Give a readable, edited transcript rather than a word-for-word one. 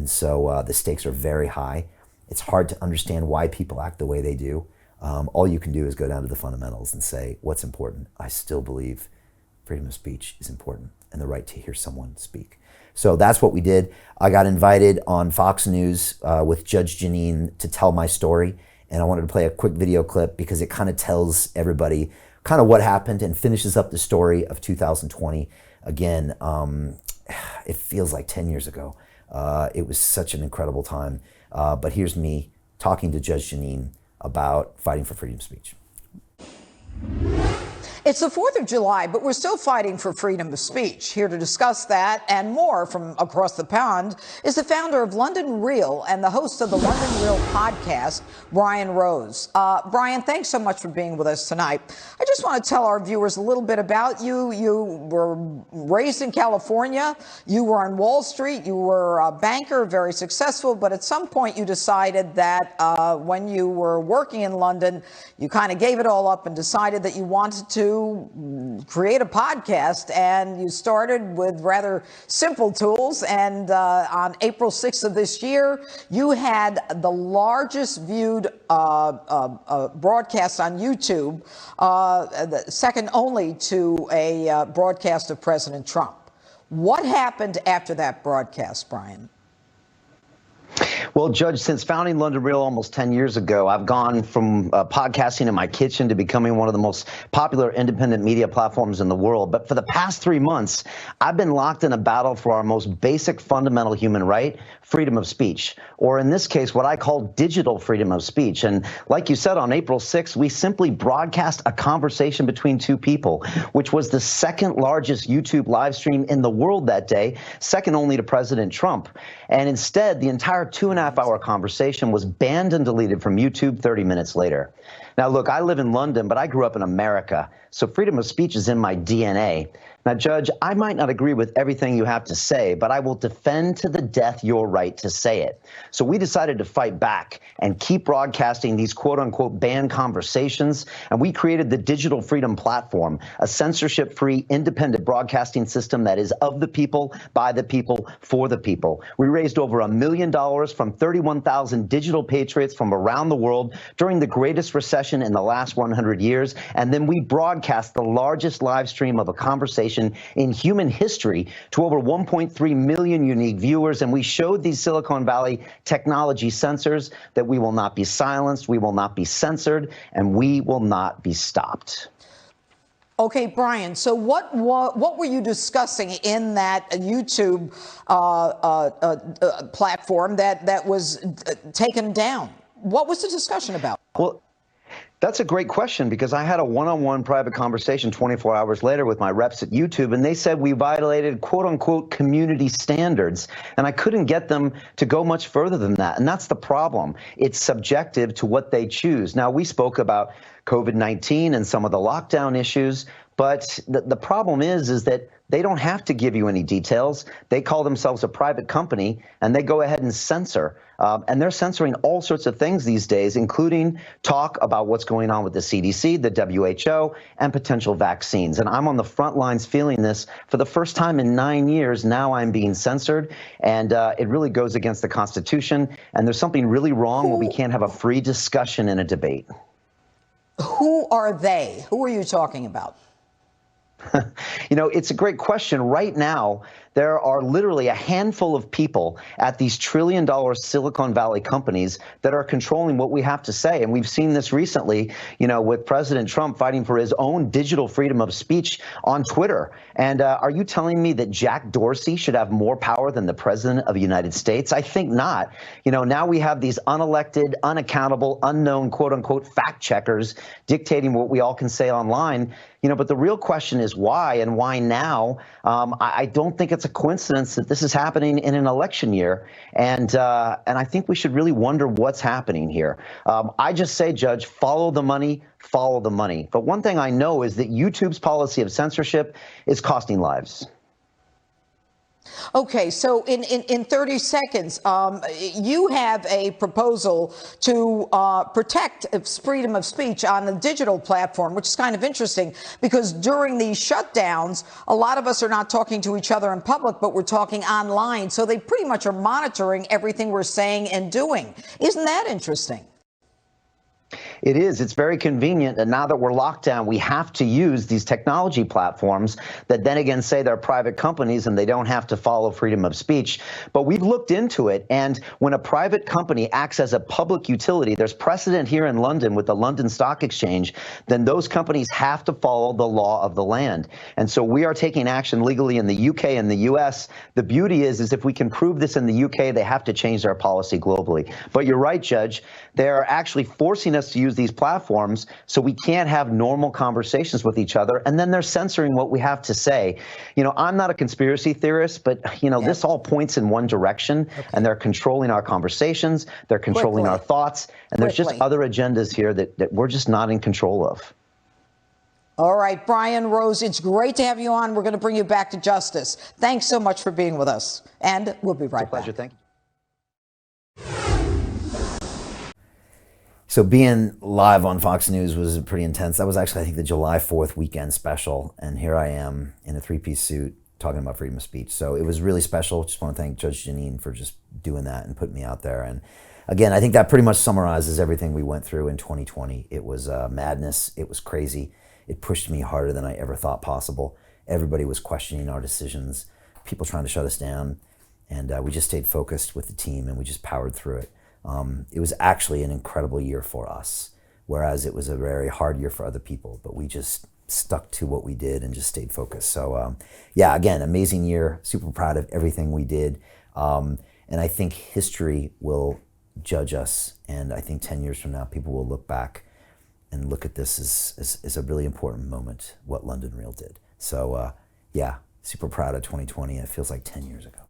And so the stakes are very high. It's hard to understand why people act the way they do. All you can do is go down to the fundamentals and say, what's important? I still believe freedom of speech is important and the right to hear someone speak. So that's what we did. I got invited on Fox News with Judge Jeanine to tell my story. And I wanted to play a quick video clip because it kind of tells everybody kind of what happened and finishes up the story of 2020. Again, it feels like 10 years ago. It was such an incredible time. But here's me talking to Judge Jeanine about fighting for freedom of speech. It's the 4th of July, but we're still fighting for freedom of speech. Here to discuss that and more from across the pond is the founder of London Real and the host of the London Real podcast, Brian Rose. Brian, thanks so much for being with us tonight. I just want to tell our viewers a little bit about you. You were raised in California. You were on Wall Street. You were a banker, very successful. But at some point, you decided that when you were working in London, you kind of gave it all up and decided that you wanted to create a podcast, and you started with rather simple tools. And on April 6th of this year, you had the largest viewed broadcast on YouTube, second only to a broadcast of President Trump. What happened after that broadcast, Brian? Well, Judge, since founding London Real almost 10 years ago, I've gone from podcasting in my kitchen to becoming one of the most popular independent media platforms in the world. But for the past 3 months, I've been locked in a battle for our most basic fundamental human right, freedom of speech, or in this case, what I call digital freedom of speech. And like you said, on April 6th, we simply broadcast a conversation between two people, which was the second largest YouTube live stream in the world that day, second only to President Trump. And instead, the entire 2.5-hour conversation was banned and deleted from YouTube 30 minutes later. Now, look, I live in London, but I grew up in America, so freedom of speech is in my DNA. Now, Judge, I might not agree with everything you have to say, but I will defend to the death your right to say it. So we decided to fight back and keep broadcasting these quote-unquote banned conversations, and we created the Digital Freedom Platform, a censorship-free, independent broadcasting system that is of the people, by the people, for the people. We raised over $1 million from 31,000 digital patriots from around the world during the greatest recession in the last 100 years, and then we broadcast the largest live stream of a conversation in human history to over 1.3 million unique viewers. And we showed these Silicon Valley technology censors that we will not be silenced, we will not be censored, and we will not be stopped. Okay, Brian, so what were you discussing in that YouTube platform that was taken down? What was the discussion about? Well, that's a great question, because I had a one-on-one private conversation 24 hours later with my reps at YouTube, and they said we violated quote-unquote community standards, and I couldn't get them to go much further than that. And that's the problem. It's subjective to what they choose. Now, we spoke about COVID-19 and some of the lockdown issues, but the problem is that they don't have to give you any details. They call themselves a private company, and they go ahead and censor. And they're censoring all sorts of things these days, including talk about what's going on with the CDC, the WHO, and potential vaccines. And I'm on the front lines feeling this for the first time in 9 years. Now I'm being censored, and it really goes against the Constitution. And there's something really wrong when we can't have a free discussion in a debate. Who are they? Who are you talking about? You know, it's a great question. Right now, there are literally a handful of people at these trillion-dollar Silicon Valley companies that are controlling what we have to say. And we've seen this recently, you know, with President Trump fighting for his own digital freedom of speech on Twitter. And are you telling me that Jack Dorsey should have more power than the president of the United States? I think not. You know, now we have these unelected, unaccountable, unknown, quote-unquote, fact checkers dictating what we all can say online. You know, but the real question is why, and why now? I don't think it's a coincidence that this is happening in an election year, and I think we should really wonder what's happening here. I just say, Judge, follow the money, follow the money. But one thing I know is that YouTube's policy of censorship is costing lives. Okay, so in 30 seconds, you have a proposal to protect freedom of speech on the digital platform, which is kind of interesting because during these shutdowns, a lot of us are not talking to each other in public, but we're talking online. So they pretty much are monitoring everything we're saying and doing. Isn't that interesting? It is. It's very convenient. And now that we're locked down, we have to use these technology platforms that then again say they're private companies and they don't have to follow freedom of speech. But we've looked into it. And when a private company acts as a public utility, there's precedent here in London with the London Stock Exchange, then those companies have to follow the law of the land. And so we are taking action legally in the UK and the US. The beauty is if we can prove this in the UK, they have to change their policy globally. But you're right, Judge. They're actually forcing us to use these platforms so we can't have normal conversations with each other, and then they're censoring what we have to say. You know, I'm not a conspiracy theorist, but, you know, this all points in one direction, and they're controlling our conversations, they're controlling our thoughts, and there's just other agendas here that we're just not in control of. All right, Brian Rose, it's great to have you on. We're going to bring you back to justice. Thanks so much for being with us, and we'll be right back. It's a pleasure. Thank you. So being live on Fox News was pretty intense. That was actually, I think, the July 4th weekend special. And here I am in a three-piece suit talking about freedom of speech. So it was really special. Just want to thank Judge Janine for just doing that and putting me out there. And again, I think that pretty much summarizes everything we went through in 2020. It was madness. It was crazy. It pushed me harder than I ever thought possible. Everybody was questioning our decisions, people trying to shut us down. And we just stayed focused with the team and we just powered through it. It was actually an incredible year for us, whereas it was a very hard year for other people, but we just stuck to what we did and just stayed focused. So yeah, again, amazing year, super proud of everything we did. And I think history will judge us. And I think 10 years from now, people will look back and look at this as a really important moment, what London Real did. So yeah, super proud of 2020. It feels like 10 years ago.